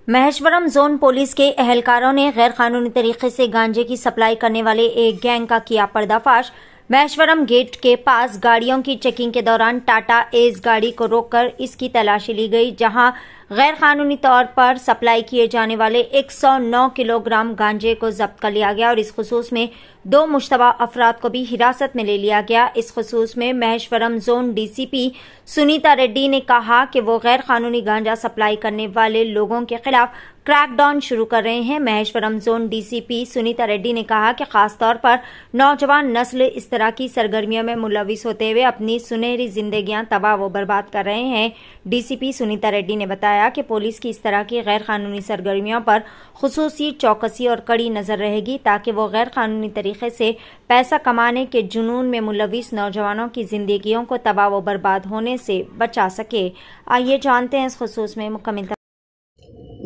Maheshwaram zone police के एहलकारों ने गैर कानूनी तरीके से गांजे की सप्लाई करने वाले एक गैंग का किया पर्दाफाश। महेश्वरम गेट के पास गाड़ियों की चेकिंग के दौरान टाटा एस गाड़ी को रोककर इसकी तलाशी ली गई, जहां गैर कानूनी तौर पर सप्लाई किए जाने वाले 109 किलोग्राम गांजे को जब्त कर लिया गया और इस खुसूस में 2 मुश्तबा अफराद को भी हिरासत में ले लिया गया। इस खुसूस में महेश्वरम जोन डीसीपी सुनीता रेड्डी ने कहा कि वो गैर कानूनी गांजा सप्लाई करने वाले लोगों के खिलाफ क्रैकडाउन शुरू कर रहे हैं। महेश्वरम जोन डीसीपी सुनीता रेड्डी ने कहा कि खासतौर पर नौजवान नस्ल इस तरह की सरगर्मियों में मुलविस होते हुए अपनी सुनहरी जिंदगियां तबाह व बर्बाद कर रहे हैं। डीसीपी सुनीता रेड्डी ने बताया कि पुलिस की इस तरह की गैर कानूनी सरगर्मियों पर खुसूसी चौकसी और कड़ी नजर रहेगी ताकि वो गैर कानूनी तरीके से पैसा कमाने के जुनून में मुलविस नौजवानों की जिंदगियों को तबाह व बर्बाद होने से बचा सके। आइए जानते हैं इस खुसूस में मुकम्मल।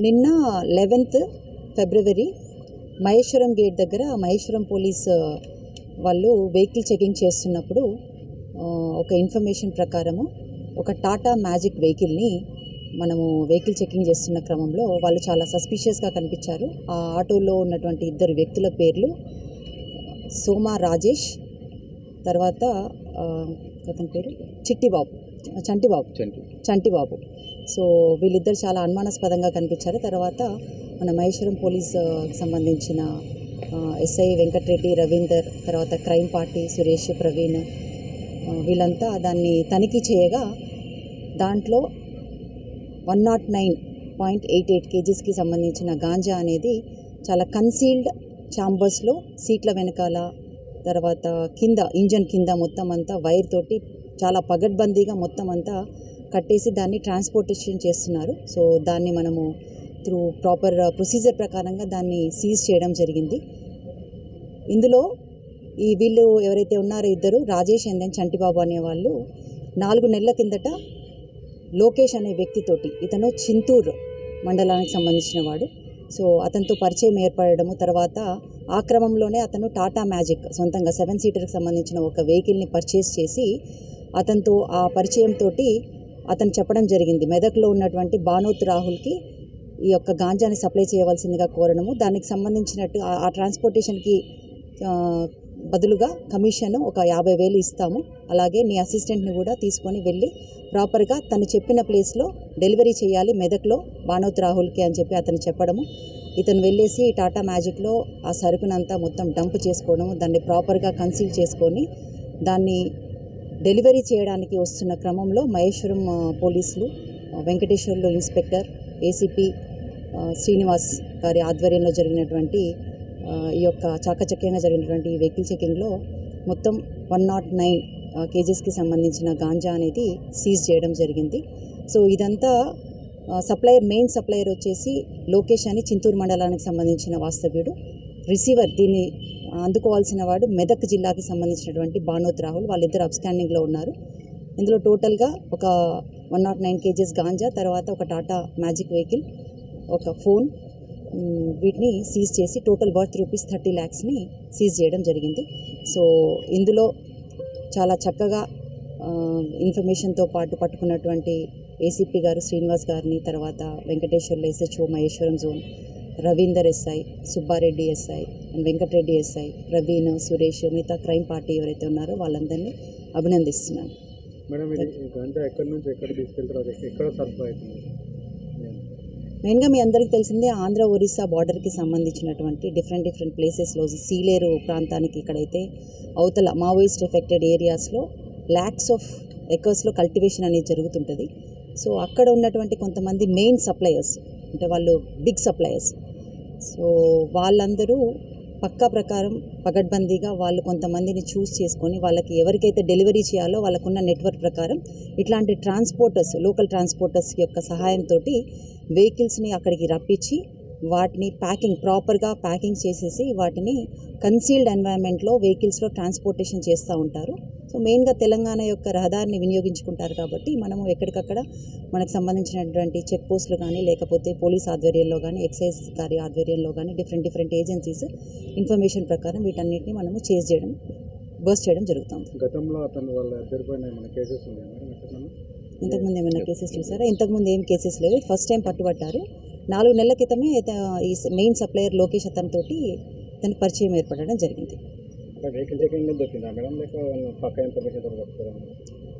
నిన్న 11th ఫిబ్రవరి మహేశ్వరం గేట్ దగ్గర మహేశ్వరం పోలీస్ వాళ్ళు వెహికల్ చెకింగ్ చేస్తున్నప్పుడు ఒక ఇన్ఫర్మేషన్ ప్రకారము ఒక టాటా మ్యాజిక్ వెహికల్ని మనము వెహికల్ చెకింగ్ చేస్తున్న క్రమంలో వాళ్ళు చాలా సస్పిషియస్గా కనిపించారు. ఆ ఆటోలో ఉన్నటువంటి 2 వ్యక్తుల పేర్లు సోమా రాజేష్, తర్వాత అతని పేరు చంటిబాబు. సో వీళ్ళిద్దరు చాలా అనుమానాస్పదంగా కనిపించారు. తర్వాత మన మహేశ్వరం పోలీస్ సంబంధించిన ఎస్ఐ వెంకటరెడ్డి, రవీందర్, తర్వాత క్రైమ్ పార్టీ సురేష్, ప్రవీణ్ వీళ్ళంతా దాన్ని తనిఖీ చేయగా దాంట్లో 109.88 kgsకి సంబంధించిన గాంజా అనేది చాలా కన్సీల్డ్ ఛాంబర్స్లో సీట్ల వెనకాల, తర్వాత కింద ఇంజన్ కింద మొత్తం అంతా వైర్ తోటి చాలా పగడ్బందీగా మొత్తం అంతా కట్టేసి దాన్ని ట్రాన్స్పోర్టేషన్ చేస్తున్నారు. సో దాన్ని మనము త్రూ ప్రాపర్ ప్రొసీజర్ ప్రకారంగా దాన్ని సీజ్ చేయడం జరిగింది. ఇందులో వీళ్ళు ఎవరైతే ఉన్నారో ఇద్దరు రాజేష్ అండ్ చంటిబాబు అనేవాళ్ళు 4 నెలల కిందట లోకేష్ అనే వ్యక్తితోటి, ఇతను చింతూరు మండలానికి సంబంధించిన వాడు, సో అతనితో పరిచయం ఏర్పడము, తర్వాత ఆ క్రమంలోనే అతను టాటా మ్యాజిక్ సొంతంగా 7 సీటర్కి సంబంధించిన ఒక వెహికల్ని పర్చేస్ చేసి అతనితో ఆ పరిచయంతో అతను చెప్పడం జరిగింది మెదక్లో ఉన్నటువంటి బానోత్ రాహుల్కి ఈ యొక్క గాంజాని సప్లై చేయవలసిందిగా కోరడము, దానికి సంబంధించినట్టు ఆ ట్రాన్స్పోర్టేషన్కి బదులుగా కమిషన్ ఒక 50,000 ఇస్తాము, అలాగే నీ అసిస్టెంట్ని కూడా తీసుకొని వెళ్ళి ప్రాపర్గా తను చెప్పిన ప్లేస్లో డెలివరీ చేయాలి మెదక్లో బానోత్ రాహుల్కి అని చెప్పి అతను చెప్పడము. ఇతను వెళ్ళేసి టాటా మ్యాజిక్లో ఆ సరుకునంతా మొత్తం డంప్ చేసుకోవడము, దాన్ని ప్రాపర్గా కన్సీల్ చేసుకొని దాన్ని డెలివరీ చేయడానికి వస్తున్న క్రమంలో మహేశ్వరం పోలీసులు, వెంకటేశ్వర్లో ఇన్స్పెక్టర్, ఏసీపీ శ్రీనివాస్ గారి ఆధ్వర్యంలో జరిగినటువంటి ఈ యొక్క చాకచక్యంగా జరిగినటువంటి వెహికల్ చెకింగ్లో మొత్తం 109 kgsకి సంబంధించిన గాంజా అనేది సీజ్ చేయడం జరిగింది. సో ఇదంతా మెయిన్ సప్లయర్ వచ్చేసి లోకేష్ అని చింతూరు మండలానికి సంబంధించిన వాస్తవ్యుడు, రిసీవర్ దీన్ని అందుకోవాల్సిన వాడు మెదక్ జిల్లాకి సంబంధించినటువంటి బానోత్ రాహుల్. వాళ్ళిద్దరు అబ్స్టాండింగ్లో ఉన్నారు. ఇందులో టోటల్గా ఒక 109 kgs గాంజా, తర్వాత ఒక టాటా మ్యాజిక్ వెహికల్, ఒక ఫోన్, వీటిని సీజ్ చేసి టోటల్ వర్త్ రూపీస్ 30 lakhsని సీజ్ చేయడం జరిగింది. సో ఇందులో చాలా చక్కగా ఇన్ఫర్మేషన్తో పాటు పట్టుకున్నటువంటి ఏసీపీ గారు శ్రీనివాస్ గారిని, తర్వాత Venkateswarlu SHO Maheshwaram zone Ravinder SI, Subbareddy SI and Venkatareddy SI, Praveen, Suresh, మిగతా క్రైమ్ పార్టీ ఎవరైతే ఉన్నారో వాళ్ళందరినీ అభినందిస్తున్నాను. మెయిన్గా మీ అందరికీ తెలిసిందే ఆంధ్ర ఒరిస్సా బార్డర్కి సంబంధించినటువంటి డిఫరెంట్ ప్లేసెస్లో సీలేరు ప్రాంతానికి ఇక్కడైతే అవతల మావోయిస్ట్ ఎఫెక్టెడ్ ఏరియాస్లో ల్యాక్స్ ఆఫ్ ఎకర్స్లో కల్టివేషన్ అనేది జరుగుతుంటుంది. సో అక్కడ ఉన్నటువంటి కొంతమంది మెయిన్ సప్లయర్స్ అంటే వాళ్ళు బిగ్ సప్లయర్స్, సో వాళ్ళందరూ పక్కా ప్రకారం పగడ్బందీగా వాళ్ళు కొంతమందిని చూస్ చేసుకొని వాళ్ళకి ఎవరికైతే డెలివరీ చేయాలో వాళ్ళకున్న నెట్వర్క్ ప్రకారం ఇట్లాంటి ట్రాన్స్పోర్టర్స్, లోకల్ ట్రాన్స్పోర్టర్స్ యొక్క సహాయంతో వెహికల్స్ని అక్కడికి రప్పించి వాటిని ప్రాపర్గా ప్యాకింగ్ చేసేసి వాటిని కన్సీల్డ్ ఎన్వైరన్మెంట్లో వెహికల్స్లో ట్రాన్స్పోర్టేషన్ చేస్తూ ఉంటారు. సో మెయిన్గా తెలంగాణ యొక్క రహదారిని వినియోగించుకుంటారు కాబట్టి మనము ఎక్కడికక్కడ మనకు సంబంధించినటువంటి చెక్ పోస్టులు కానీ, లేకపోతే పోలీస్ ఆధ్వర్యంలో కానీ, ఎక్సైజ్ గారి ఆధ్వర్యంలో కానీ డిఫరెంట్ ఏజెన్సీస్ ఇన్ఫర్మేషన్ ప్రకారం వీటన్నిటిని మనము బర్స్ట్ చేయడం జరుగుతుంది. గతంలో అతను వాళ్ళ ఇద్దరిపైన ఏమైనా కేసెస్ ఉన్నాయా? ఇంతకుముందు ఏమైనా కేసెస్ చూసారా? ఇంతకుముందు ఏం కేసెస్ లేవు, ఫస్ట్ టైం పట్టుబట్టారు. 4 నెలల క్రితమే ఈ మెయిన్ సప్లయర్ లోకేష్ అతనితోటి తనకు పరిచయం ఏర్పడడం జరిగింది. వెహికల్ చెకింగ్ దొరికిందా మేడం, లేక పక్క ఇన్ఫర్మేషన్ దొరకకపోవడం?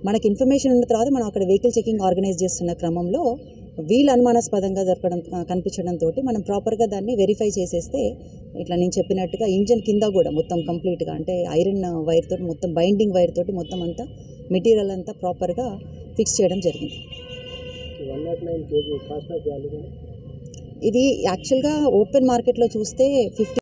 మనకి ఇన్ఫర్మేషన్ ఉన్న తర్వాత మనం అక్కడ వెహికల్ చెకింగ్ ఆర్గనైజ్ చేస్తున్న క్రమంలో వీల్ అనుమానాస్పదంగా కనిపించడంతో మనం ప్రాపర్గా దాన్ని వెరిఫై చేసేస్తే ఇట్లా నేను చెప్పినట్టుగా ఇంజన్ కింద కూడా మొత్తం కంప్లీట్గా అంటే ఐరన్ వైర్ తోటి మొత్తం బైండింగ్ వైర్ తోటి మొత్తం అంతా మెటీరియల్ అంతా ప్రాపర్గా ఫిక్స్ చేయడం జరిగింది. 109 kg కాస్ట్ ఆఫ్ వాల్యూ ఇది యాక్చువల్గా ఓపెన్ మార్కెట్లో చూస్తే 50